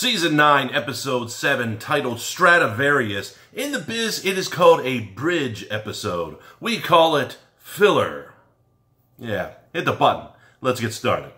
Season 9, Episode 7, titled Stradivarius. In the biz, it is called a bridge episode. We call it filler. Yeah, hit the button. Let's get started.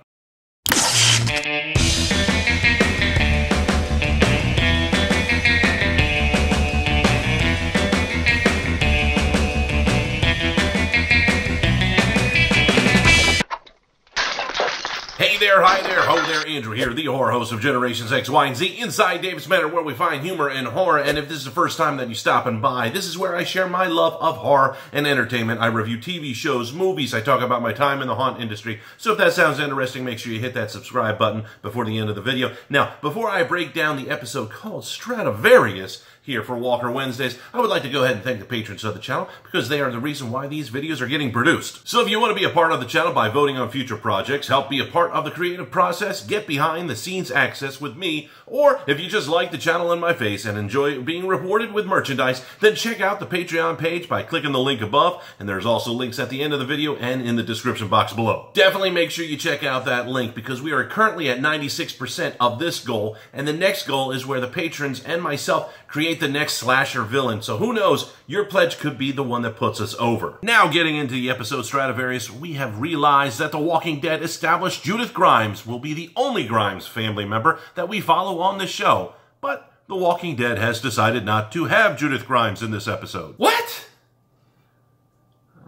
Hey there, hi there, ho there, Andrew here, the horror host of Generations X, Y, and Z, inside Davis Manor, where we find humor and horror. And if this is the first time that you're stopping by, this is where I share my love of horror and entertainment. I review TV shows, movies, I talk about my time in the haunt industry. So if that sounds interesting, make sure you hit that subscribe button before the end of the video. Now, before I break down the episode called Stradivarius here for Walker Wednesdays, I would like to go ahead and thank the patrons of the channel, because they are the reason why these videos are getting produced. So if you want to be a part of the channel by voting on future projects, help be a part of the creative process, get behind the scenes access with me, or if you just like the channel and my face and enjoy being rewarded with merchandise, then check out the Patreon page by clicking the link above, and there's also links at the end of the video and in the description box below. Definitely make sure you check out that link, because we are currently at 96% of this goal, and the next goal is where the patrons and myself create the next slasher villain. So who knows, your pledge could be the one that puts us over. Now, getting into the episode Stradivarius, we have realized that The Walking Dead established Judith Grimes will be the only Grimes family member that we follow on this show. But The Walking Dead has decided not to have Judith Grimes in this episode. What?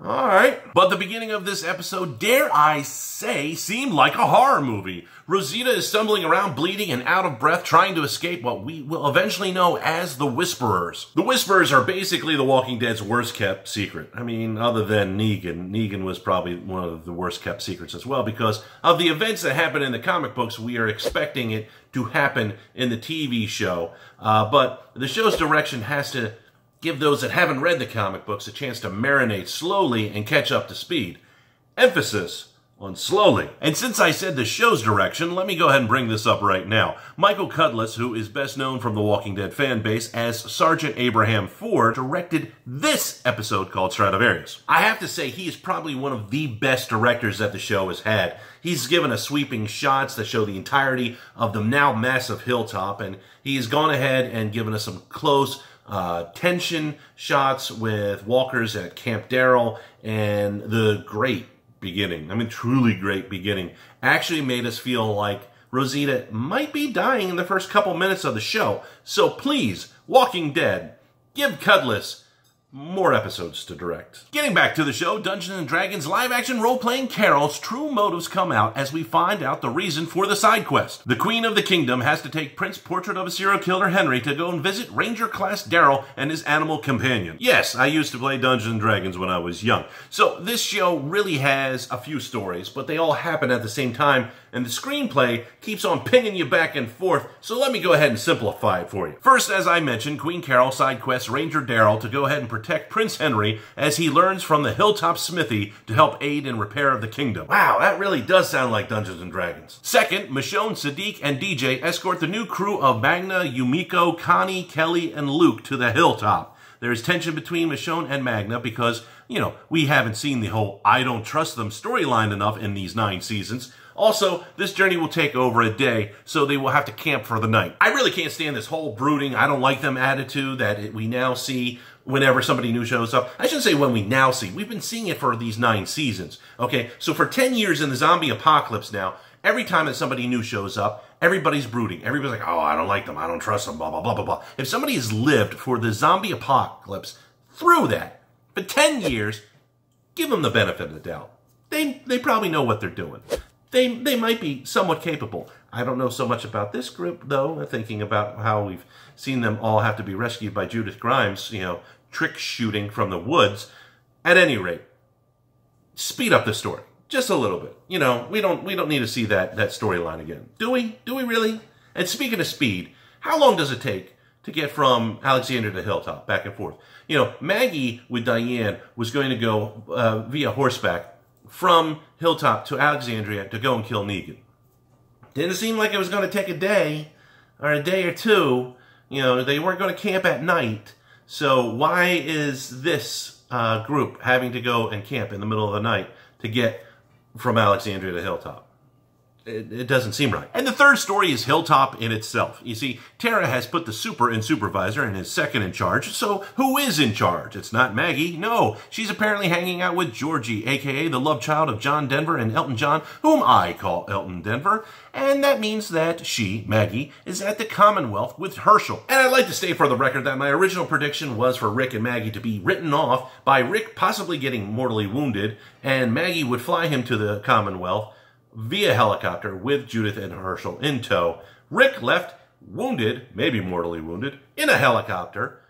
Alright. But the beginning of this episode, dare I say, seemed like a horror movie. Rosita is stumbling around, bleeding and out of breath, trying to escape what we will eventually know as the Whisperers. The Whisperers are basically The Walking Dead's worst-kept secret. I mean, other than Negan. Negan was probably one of the worst-kept secrets as well, because of the events that happen in the comic books. We are expecting it to happen in the TV show. But the show's direction has to give those that haven't read the comic books a chance to marinate slowly and catch up to speed. Emphasis on slowly. And since I said the show's direction, let me go ahead and bring this up right now. Michael Cudlitz, who is best known from the Walking Dead fan base as Sergeant Abraham Ford, directed this episode called Stradivarius. I have to say, he is probably one of the best directors that the show has had. He's given us sweeping shots that show the entirety of the now massive hilltop, and he's gone ahead and given us some close tension shots with walkers at Camp Darrell, and the great beginning, I mean truly great beginning, actually made us feel like Rosita might be dying in the first couple minutes of the show. So please, Walking Dead, give Cudlitz more episodes to direct. Getting back to the show, Dungeons & Dragons live-action role-playing Carol's true motives come out as we find out the reason for the side quest. The Queen of the Kingdom has to take Prince Portrait of a Serial Killer Henry to go and visit Ranger-class Daryl and his animal companion. Yes, I used to play Dungeons & Dragons when I was young. So this show really has a few stories, but they all happen at the same time, and the screenplay keeps on pinging you back and forth, so let me go ahead and simplify it for you. First, as I mentioned, Queen Carol side quests Ranger Daryl to go ahead and protect Prince Henry as he learns from the Hilltop Smithy to help aid in repair of the kingdom. Wow, that really does sound like Dungeons & Dragons. Second, Michonne, Sadiq, and DJ escort the new crew of Magna, Yumiko, Connie, Kelly, and Luke to the Hilltop. There's tension between Michonne and Magna because, you know, we haven't seen the whole I don't trust them storyline enough in these 9 seasons. Also, this journey will take over a day, so they will have to camp for the night. I really can't stand this whole brooding, I don't like them attitude that we now see whenever somebody new shows up. I shouldn't say when we now see. We've been seeing it for these 9 seasons. Okay, so for 10 years in the zombie apocalypse now, every time that somebody new shows up, everybody's brooding. Everybody's like, oh, I don't like them, I don't trust them, blah, blah, blah, blah, blah. If somebody has lived for the zombie apocalypse through that for 10 years, give them the benefit of the doubt. They probably know what they're doing. They might be somewhat capable. I don't know so much about this group, though, thinking about how we've seen them all have to be rescued by Judith Grimes, you know, trick shooting from the woods. At any rate, speed up the story just a little bit. You know, we don't need to see that storyline again. Do we? Do we really? And speaking of speed, how long does it take to get from Alexandria to Hilltop, back and forth? You know, Maggie with Diane was going to go via horseback from Hilltop to Alexandria to go and kill Negan. Didn't seem like it was going to take a day or a day or two. You know, they weren't going to camp at night. So why is this group having to go and camp in the middle of the night to get from Alexandria to Hilltop? it doesn't seem right. And the third story is Hilltop in itself. You see, Tara has put the super in supervisor and is second in charge, so who is in charge? It's not Maggie, no. She's apparently hanging out with Georgie, aka the love child of John Denver and Elton John, whom I call Elton Denver, and that means that she, Maggie, is at the Commonwealth with Herschel. And I'd like to state for the record that my original prediction was for Rick and Maggie to be written off by Rick possibly getting mortally wounded, and Maggie would fly him to the Commonwealth via helicopter with Judith and Herschel in tow. Rick left wounded, maybe mortally wounded, in a helicopter.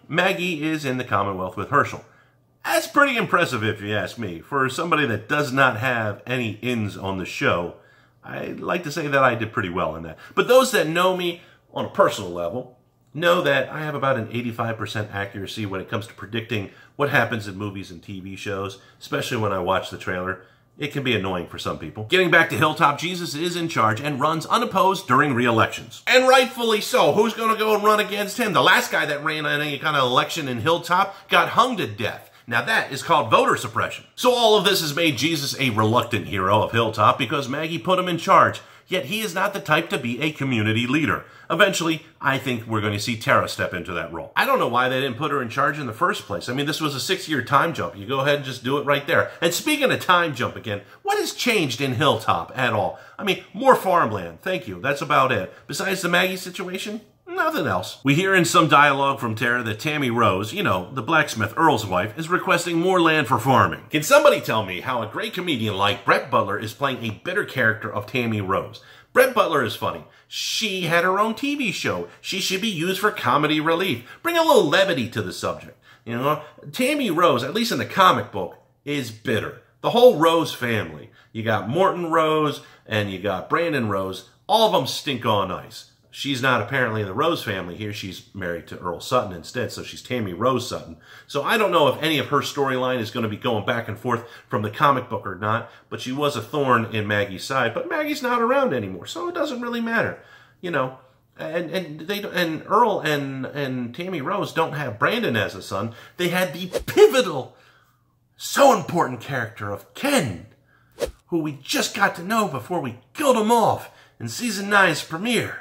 Maggie is in the Commonwealth with Herschel. That's pretty impressive if you ask me. For somebody that does not have any ins on the show, I'd like to say that I did pretty well in that. But those that know me on a personal level know that I have about an 85% accuracy when it comes to predicting what happens in movies and TV shows, especially when I watch the trailer. It can be annoying for some people. Getting back to Hilltop, Jesus is in charge and runs unopposed during re-elections. And rightfully so. Who's going to go and run against him? The last guy that ran in any kind of election in Hilltop got hung to death. Now that is called voter suppression. So all of this has made Jesus a reluctant hero of Hilltop because Maggie put him in charge. Yet he is not the type to be a community leader. Eventually, I think we're going to see Tara step into that role. I don't know why they didn't put her in charge in the first place. I mean, this was a 6-year time jump. You go ahead and just do it right there. And speaking of time jump again, what has changed in Hilltop at all? I mean, more farmland. Thank you. That's about it. Besides the Maggie situation, nothing else. We hear in some dialogue from Tara that Tammy Rose, you know, the blacksmith Earl's wife, is requesting more land for farming. Can somebody tell me how a great comedian like Brett Butler is playing a bitter character of Tammy Rose? Brett Butler is funny. She had her own TV show. She should be used for comedy relief. Bring a little levity to the subject. You know, Tammy Rose, at least in the comic book, is bitter. The whole Rose family. You got Morton Rose and you got Brandon Rose. All of them stink on ice. She's not apparently in the Rose family here. She's married to Earl Sutton instead, so she's Tammy Rose Sutton. So I don't know if any of her storyline is going to be going back and forth from the comic book or not, but she was a thorn in Maggie's side. But Maggie's not around anymore, so it doesn't really matter. You know, and Earl and Tammy Rose don't have Brandon as a son. They had the pivotal, so important character of Ken, who we just got to know before we killed him off in Season 9's premiere.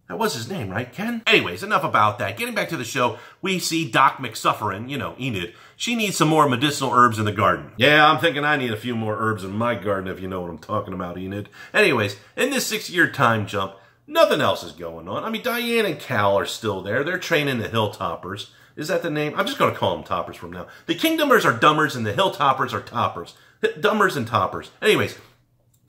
That was his name, right, Ken? Anyways, enough about that. Getting back to the show, we see Doc McSufferin, you know, Enid. She needs some more medicinal herbs in the garden. Yeah, I'm thinking I need a few more herbs in my garden, if you know what I'm talking about, Enid. Anyways, in this 6-year time jump, nothing else is going on. I mean, Diane and Cal are still there. They're training the Hilltoppers. Is that the name? I'm just going to call them Toppers from now. The Kingdomers are Dummers and the Hilltoppers are Toppers. Dummers and Toppers. Anyways,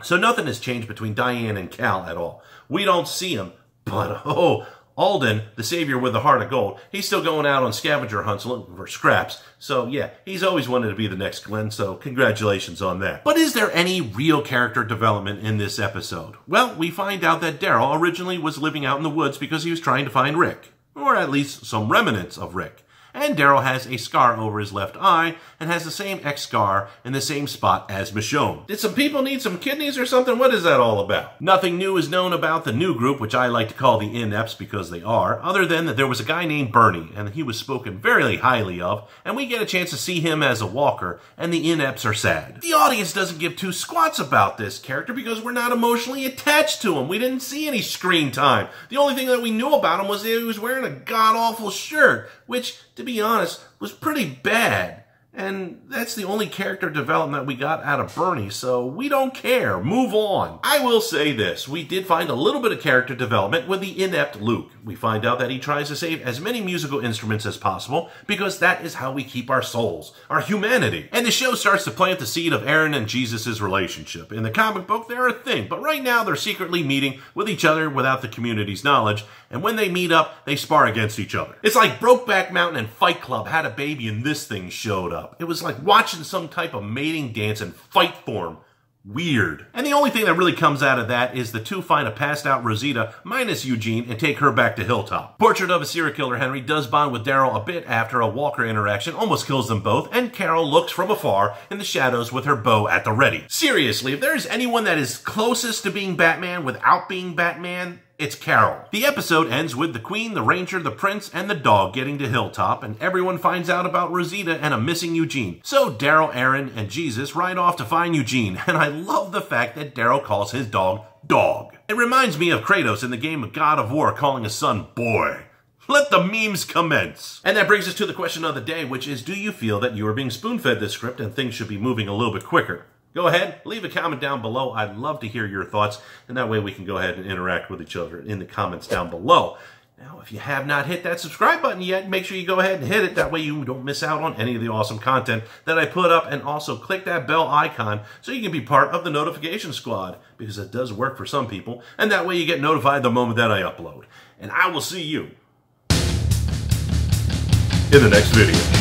so nothing has changed between Diane and Cal at all. We don't see them. But, oh, Alden, the savior with the heart of gold, he's still going out on scavenger hunts looking for scraps. So, yeah, he's always wanted to be the next Glenn, so congratulations on that. But is there any real character development in this episode? Well, we find out that Daryl originally was living out in the woods because he was trying to find Rick. Or at least some remnants of Rick. And Daryl has a scar over his left eye and has the same X scar in the same spot as Michonne. Did some people need some kidneys or something? What is that all about? Nothing new is known about the new group, which I like to call the Inepts because they are, other than that there was a guy named Bernie, and he was spoken very highly of, and we get a chance to see him as a walker, and the Inepts are sad. The audience doesn't give two squats about this character because we're not emotionally attached to him. We didn't see any screen time. The only thing that we knew about him was that he was wearing a god-awful shirt, which, to be honest, was pretty bad. And that's the only character development we got out of Bernie, so we don't care. Move on. I will say this. We did find a little bit of character development with the inept Luke. We find out that he tries to save as many musical instruments as possible because that is how we keep our souls, our humanity. And the show starts to plant the seed of Aaron and Jesus' relationship. In the comic book, they're a thing, but right now they're secretly meeting with each other without the community's knowledge, and when they meet up, they spar against each other. It's like Brokeback Mountain and Fight Club had a baby and this thing showed up. It was like watching some type of mating dance in fight form. Weird. And the only thing that really comes out of that is the two find a passed out Rosita minus Eugene and take her back to Hilltop. Portrait of a Serial Killer Henry does bond with Daryl a bit after a Walker interaction almost kills them both, and Carol looks from afar in the shadows with her bow at the ready. Seriously, if there is anyone that is closest to being Batman without being Batman, It's Carol. The episode ends with the Queen, the Ranger, the Prince, and the dog getting to Hilltop, and everyone finds out about Rosita and a missing Eugene. So Daryl, Aaron, and Jesus ride off to find Eugene, and I love the fact that Daryl calls his dog Dog. It reminds me of Kratos in the game of God of War calling his son Boy. Let the memes commence. And that brings us to the question of the day, which is, do you feel that you are being spoon-fed this script and things should be moving a little bit quicker? Go ahead, leave a comment down below. I'd love to hear your thoughts, and that way we can go ahead and interact with each other in the comments down below. Now, if you have not hit that subscribe button yet, make sure you go ahead and hit it. That way you don't miss out on any of the awesome content that I put up, and also click that bell icon so you can be part of the notification squad, because it does work for some people, and that way you get notified the moment that I upload. And I will see you in the next video.